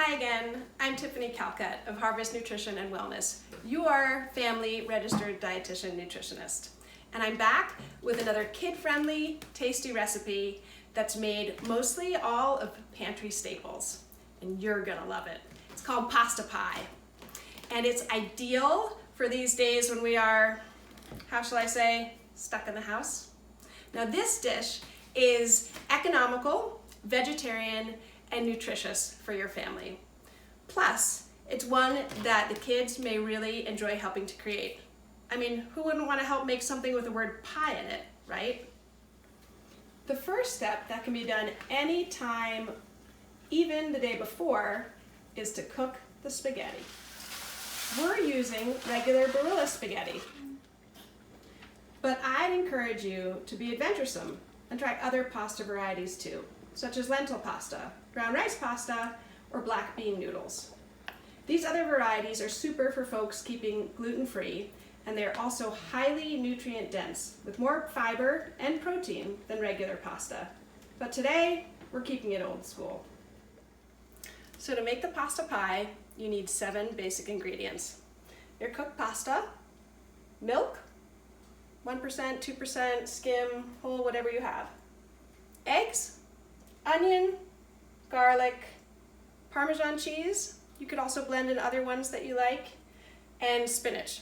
Hi again, I'm Tiffany Calcutt of Harvest Nutrition and Wellness, your family registered dietitian nutritionist. And I'm back with another kid-friendly, tasty recipe that's made mostly all of pantry staples. And you're gonna love it. It's called pasta pie. And it's ideal for these days when we are, how shall I say, stuck in the house. Now this dish is economical, vegetarian, and nutritious for your family. Plus, it's one that the kids may really enjoy helping to create. I mean, who wouldn't want to help make something with the word pie in it, right? The first step that can be done anytime, even the day before, is to cook the spaghetti. We're using regular Barilla spaghetti, but I'd encourage you to be adventuresome and try other pasta varieties too, such as lentil pasta, brown rice pasta, or black bean noodles. These other varieties are super for folks keeping gluten-free, and they're also highly nutrient dense with more fiber and protein than regular pasta. But today, we're keeping it old school. So to make the pasta pie, you need 7 basic ingredients. Your cooked pasta, milk, 1%, 2%, skim, whole, whatever you have. Eggs, onion, garlic, Parmesan cheese. You could also blend in other ones that you like, and spinach.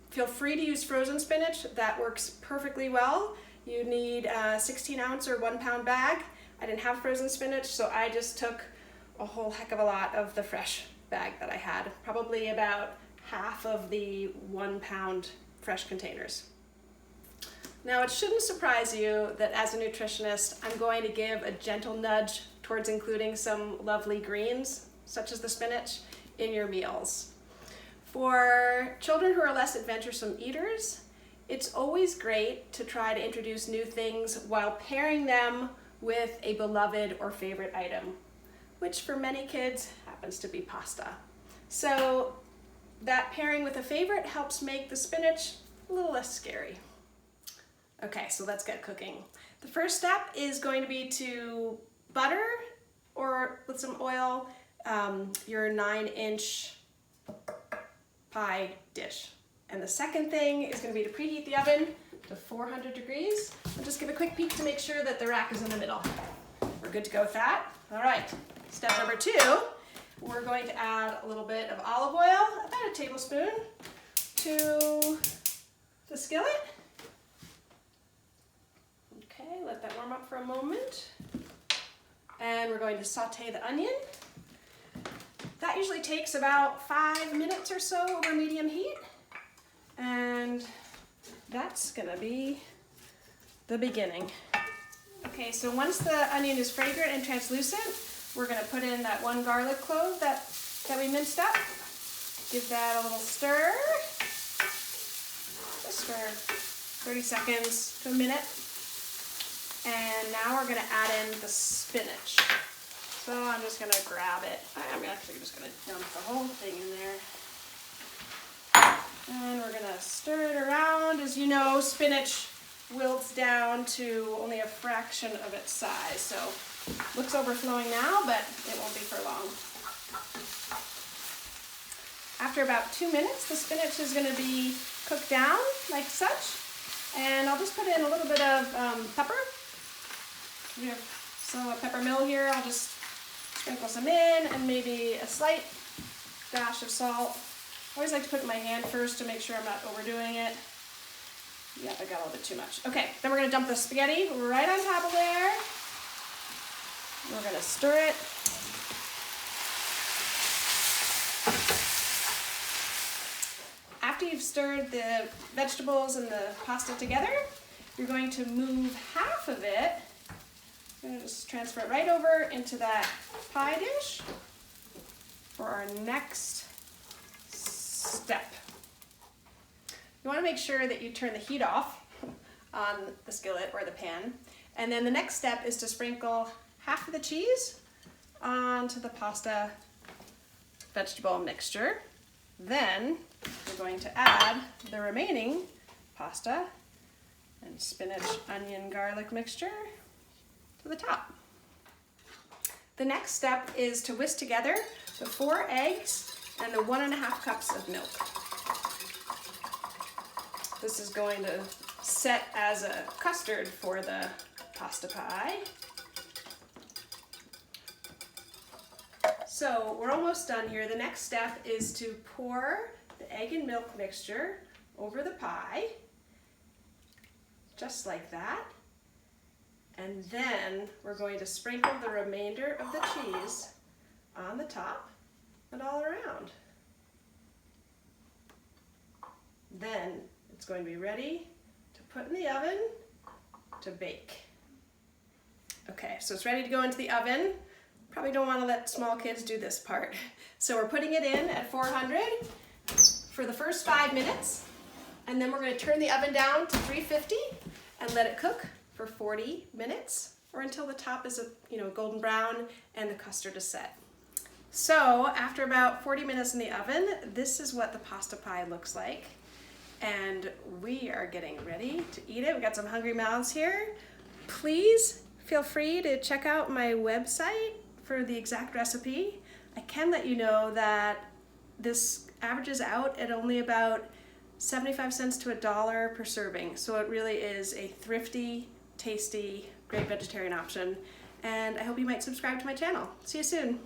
Feel free to use frozen spinach. That works perfectly well. You need a 16-ounce or 1-pound bag. I didn't have frozen spinach, so I just took a whole heck of a lot of the fresh bag that I had, probably about half of the 1-pound fresh containers. Now, it shouldn't surprise you that as a nutritionist, I'm going to give a gentle nudge towards including some lovely greens, such as the spinach, in your meals. For children who are less adventuresome eaters, it's always great to try to introduce new things while pairing them with a beloved or favorite item, which for many kids happens to be pasta. So that pairing with a favorite helps make the spinach a little less scary. Okay, so let's get cooking. The first step is going to be to butter or with some oil your 9-inch pie dish. And the second thing is going to be to preheat the oven to 400 degrees. And just give a quick peek to make sure that the rack is in the middle. We're good to go with that. All right, step number 2, we're going to add a little bit of olive oil, about a tablespoon, to the skillet. Okay, let that warm up for a moment. And we're going to saute the onion. That usually takes about 5 minutes or so over medium heat. And that's gonna be the beginning. Okay, so once the onion is fragrant and translucent, we're gonna put in that 1 garlic clove that we minced up. Give that a little stir. Just for 30 seconds to a minute. And now we're gonna add in the spinach. So I'm just gonna grab it. I'm actually just gonna dump the whole thing in there. And we're gonna stir it around. As you know, spinach wilts down to only a fraction of its size. So looks overflowing now, but it won't be for long. After about 2 minutes, the spinach is gonna be cooked down like such. And I'll just put in a little bit of pepper. We have some pepper mill here. I'll just sprinkle some in and maybe a slight dash of salt. I always like to put it in my hand first to make sure I'm not overdoing it. Yeah, I got a little bit too much. Okay, then we're gonna dump the spaghetti right on top of there. We're gonna stir it. After you've stirred the vegetables and the pasta together, you're going to move half of it. I'm going to just transfer it right over into that pie dish for our next step. You want to make sure that you turn the heat off on the skillet or the pan. And then the next step is to sprinkle half of the cheese onto the pasta vegetable mixture. Then we're going to add the remaining pasta and spinach, onion, garlic mixture to the top. The next step is to whisk together So 4 eggs and the 1.5 cups of milk. This is going to set as a custard for the pasta pie. So we're almost done here. The next step is to pour the egg and milk mixture over the pie, just like that. And then we're going to sprinkle the remainder of the cheese on the top and all around. Then it's going to be ready to put in the oven to bake. Okay, so it's ready to go into the oven. Probably don't want to let small kids do this part. So we're putting it in at 400 for the first 5 minutes, and then we're going to turn the oven down to 350 and let it cook for 40 minutes or until the top is golden brown and the custard is set. So after about 40 minutes in the oven, this is what the pasta pie looks like. And we are getting ready to eat it. We got some hungry mouths here. Please feel free to check out my website for the exact recipe. I can let you know that this averages out at only about 75 cents to $1 per serving. So it really is a thrifty, tasty, great vegetarian option. And I hope you might subscribe to my channel. See you soon.